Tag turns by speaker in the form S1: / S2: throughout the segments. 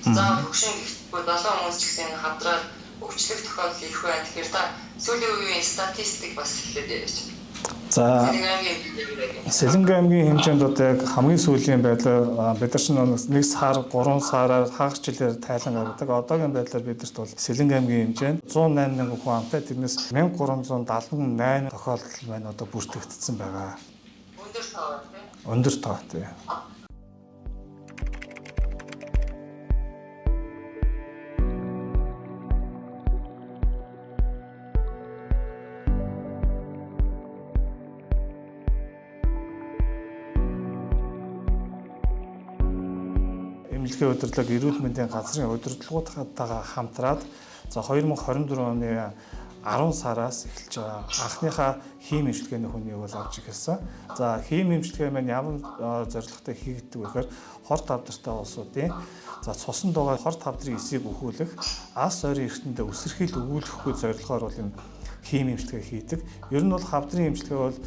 S1: заавал хөгшин гэхгүй 7 хүмүүс ч гэсэн хамтраад өвчлөх тохиолдол их байна. Тэгэхээр та сүүлийн үеийн статистик бас хэлээд ярьж.
S2: За Сэлэнгэ аймгийн хэмжээнд одоо яг хамгийн сүүлийн байдлаар бид нар чинь нэг сар 3 сараар хагас жилээр тайлан гаргадаг. Одоогийн байдлаар бидэрт бол Сэлэнгэ аймгийн хэмжээнд 108 мянган хүн амтай, тэрнээс 1378 тохиолдол маань одоо бүртгэгдсэн байгаа.
S1: Өндөр тоо тийм.
S2: Өндөр тоотой. Эмнэлгийн удирдлага эрүүл мэндийн газрын удирдлагуудтайгаа хамтраад за 2024 оны 10 сараас эхэлж байгаа. Анхныхаа хийм эмчилгээний хүнийг бол авч эхэлсэн. За хийм эмчилгээ маань ямар зорилготой хийгддэг вэ гэхээр хор тавдартай улсуудын за цусан дугаар хор тавдрын эсийг өхүүлэх, ас ойрын эртэндээ үсэрхийл өгүүлэхгүй зорилгоор бол энэ хийм эмчилгээ хийдэг. Ер нь бол хавдрын эмчилгээ бол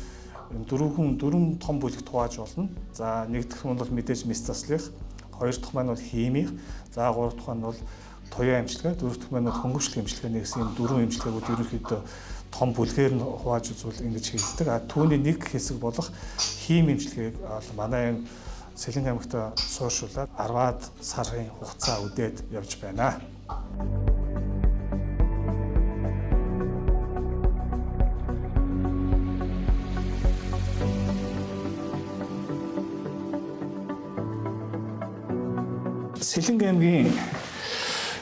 S2: дөрвөн том бүлэгт хувааж болно. За нэгдүгээр нь бол мэдээж мэс заслих, хоёр дахь маань бол хиймийнх, за гурав дахь нь бол туяа эмчилгээ, дөрөв дэх маань бол хөнгөвчлөх эмчилгээ гэсэн юм дөрвөн эмчилгээгүүд ерөнхийдөө том бүлгээр нь хувааж үзвэл ингэж хийгддэг. А түүний нэг хэсэг болох хийм эмчилгээг манай энэ Сэлэнгэ аймагт сууршуулаад 10-аад сарын хугацаа үдээд явж байна. Сэлэнгэ аймгийн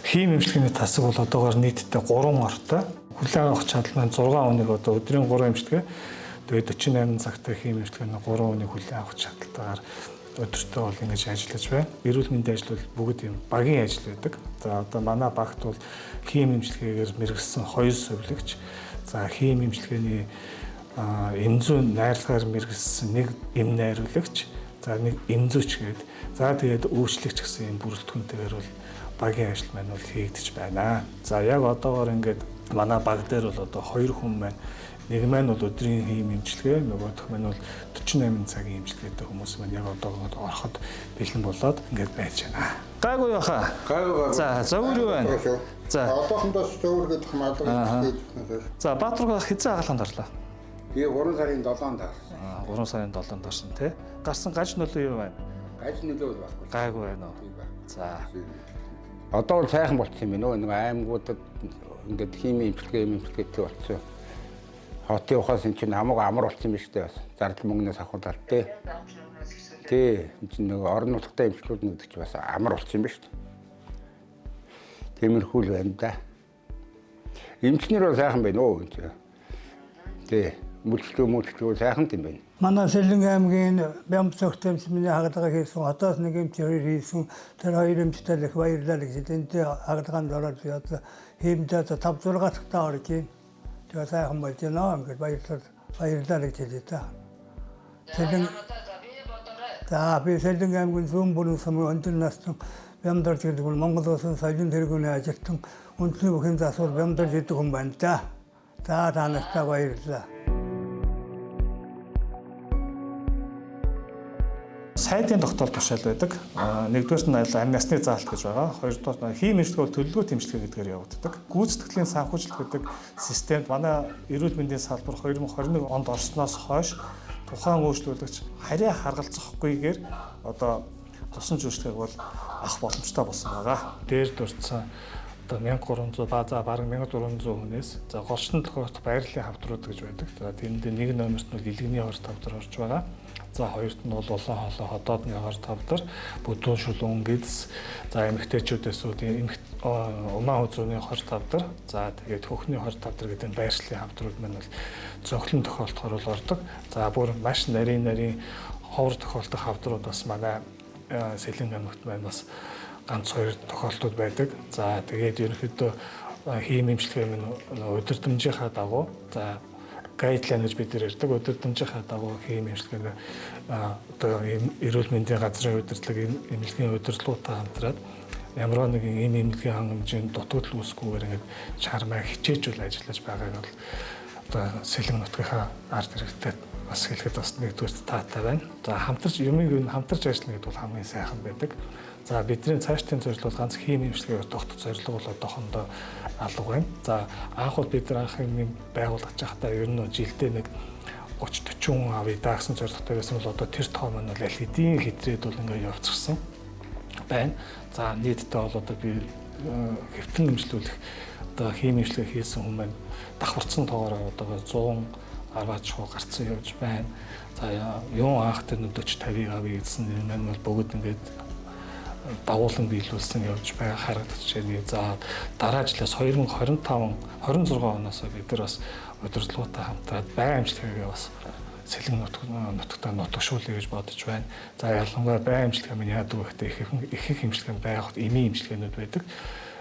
S2: хийм эмчилгээний тасаг бол одоогоор нийтдээ 3 ортой. Хүлээн авах чадал маань 6 хүнийг одоо өдрийн 3 эмчилгээ, тэгээд 48 цагтай хийм эмчилгээний 3 хүнийг хүлээн авах чадалтайгаар өдөртөө бол ингэж ажиллаж байна. Эрүүл мэндийн ажил бол бүгд юм багийн ажил байдаг. За одоо манай багт бол хийм эмчилгээгээр мэргэсэн 2 сувилагч, за хийм эмчилгээний эмзүү найрлагаар мэргэсэн 1 эм найруулагч, за 1 эмзүүч гээд за тэгээд үйлчлэгч гэсэн юм бүрэлдэхүүнтэйгээр бол багийн ажил маань бол хийгдэж байна. За яг одоогоор ингээд манай баг дээр бол одоо 2 хүн маань, нэг маань бол өдрийн хийм эмчилгээ, нөгөө дахь маань бол 48 цагийн эмчилгээтэй хүмүүс маань яг одоогоор ороход бэлэн болоод ингээд байж байна. Гайгүй яхаа.
S3: Гайгүй.
S2: За зөвөр юу байна? За
S3: одоохондоо зөвөр гэдэг хамаалал хийх.
S2: За Баатарга хэзээ агаалганд орлоо?
S3: Би 3 сарын 7-нд гарсан.
S2: 3 сарын 7-нд орсон тий. Гарсан гаж нөлөө юу байна?
S3: Гаж нөлөө бол баггүй.
S2: Гайгүй байна уу? За.
S3: Одоо бол сайхан болчихсон юм байна. Нэг аймагуудад ингээд хими эмчилгээтэй болчихсон. Хотын ухаас энэ чинь хамаагүй амар болчихсон юм шүү дээ. Зардал мөнгнөөс авахудаад тий. Тий. Энэ чинь нэг орон нутгийн эмчилгүүд нэгдэг чи бас амар болчихсон юм шүү дээ. Тиймэрхүү л байна да. Эмчнэр бол сайхан байна уу энэ чинь. Тий. Мөлчлөө сайхан юм байна.
S4: Манай Сэлэнгэ аймгийн бямб цогтөмс миний хагдагаа хийсэн хотоос нэг эмч хийсэн тэр 2 эмчтэй их баярлалаа гэж эндээ хагдагаанд ороод яа хиймдээ 5 6 цагтаа орж ийн. Тэгээ сайхан болж байна ингээд баярлалаа гэж хэлээ та. Би Сэлэнгэ аймгийн зүүн бүрэн сумын өндөр насны бямдарч гэдэг бол Монгол улсын соёлын тэргүүний ажилтан үндэсний бүхэн засвар бямдарч гэдэг хүн байна та. За та нартай баярлалаа.
S2: Сайдын тогтоол тушаал байдаг. Нэгдүгээр нь амь насны заалт гэж байгаа. Хоёрдугаар нь хийм эмчилгээ бол төлөвлөгөө тэмцэлгээ гэдгээр явагддаг. Гүйцэтгэлийн санхүүжилт гэдэг системд манай эрүүл мэндийн салбар 2021 онд орсноос хойш тухайн үйлчлүүлэгч харьяа харгалзахгүйгээр одоо тусан үйлчлэгийг бол авах боломжтой болсон байгаа. Дээр дурдсан одоо 1300 за бараг 1400 хүнээс за голчтон тохиолдох байрлалын хавдрууд гэж байдаг. За тэнд нэг номерт нь илгэний хор тавдар орж байгаа. За хоёрт нь бол улаан хоолой хотоодны хор тавдар, бүдүүн шулуун гэдэс, за эмэгтэйчүүдээс умаа үзүүний хор тавдар, за тэгээд хөхний хор тавдар гэдэг байршлын хавдрууд маань бол цонхлон тохиолдохоор бол ордог. За бүр маш нарийн ховор тохиолдох хавдрууд бас манай Сэлэнгэ аймагт маань бас ганц 2 тохиолдлууд байдаг. За тэгээд ерөнхийдөө хийм эмчилгээ минь удирдамжийнхаа дагуу за гайдлайн гэж бид нэр ярьдаг удирдамжийнхаа дагуу хийм эмчилгээ одоо эрүүл мэндийн газрын удирдлага эмнэлгийн удирдлагуудтай хамтраад ямар нэгэн эмнэлгийн хангамжийн дутагдал үүсгүйгээр ингээд чармаа хичээжүүл ажиллаж байгааг бол одоо Сэлэнгэ нутгийнхаа ард иргэдэд бас хэлэхэд бас нэгдүгээр таатай байна. За хамтарч юмыг хамтарч ажиллана гэдэг бол хамгийн сайхан байдаг. За бидний цаашдын зорилго бол ганц химийн имчилгээгээр тогтох зорилго бол одоохондоо алга байна. За анх бол бид анх юм байгуулгаж байхдаа ер нь жилдээ нэг 30-40 авъя даа гэсэн зорилготой байсан бол одоо тэр тоо маань бол аль хэдийн хэтрээд бол ингээд явцсан байна. За нийтдээ бол одоо би хэвтэн дэмжлүүлэх одоо химийн имчилгээ хийсэн хүмүүс маань давхарцсан тоогоор одоо 110 шуу гарцсан явж байна. За юун анх тэр 40-50 авъя гэсэн юм маань бол бүгд ингээд дагуулan биелүүлсэн явж байгаа харагдаж байна. За дараа жилээс 2025-26 оноос бид нар бас удирдлагуудаа хамтраад байнга имчилгээгээ бас сэлэн нутагтаа нутагшуулъя гэж бодож байна. За ялангуяа байнга имчилгээ минь яадаг вэ гэхдээ их имчилгээ байгаад эмийн имчилгээнүүд байдаг.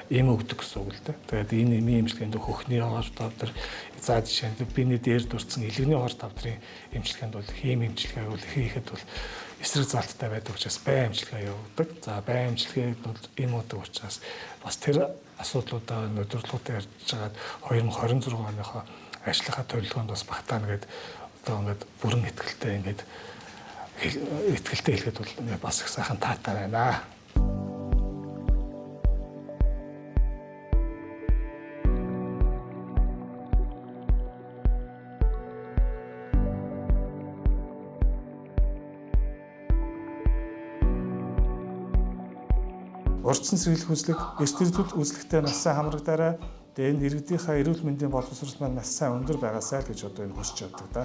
S2: Эм өгдөг гэсэн үг л дээ. Тэгээд энэ эмийн имчилгээнд хөхний хоор тавдар за жишээнд биений дээр дурдсан илгэний хоор тавдрын имчилгээнд бол хими имчилгээ бол хийхэд бол эсрэг залттай байдаг учраас бай имчилгээ явуулдаг. За бай имчилгээ бол эм өгдөг учраас бас тэр асуудлуудаа удирдлагуудаа ярьж байгаад 2026 оныхоо ажлынхаа төлөвлөгөөнд бас багтаана гэдэг одоо ингээд бүрэн итгэлтэй ингээд хэлгээд бол бас их сайхан таатай байна. Урдсан сэргийлэх үзлэг, эрсдэлүүд үзлэгтэй маш сайн хамрагдаарай. Тэгээд энэ иргэдийнхээ эрүүл мэндийн боловсрол маань маш сайн өндөр байгаасай гэж одоо энэ хүсэж байдаг да.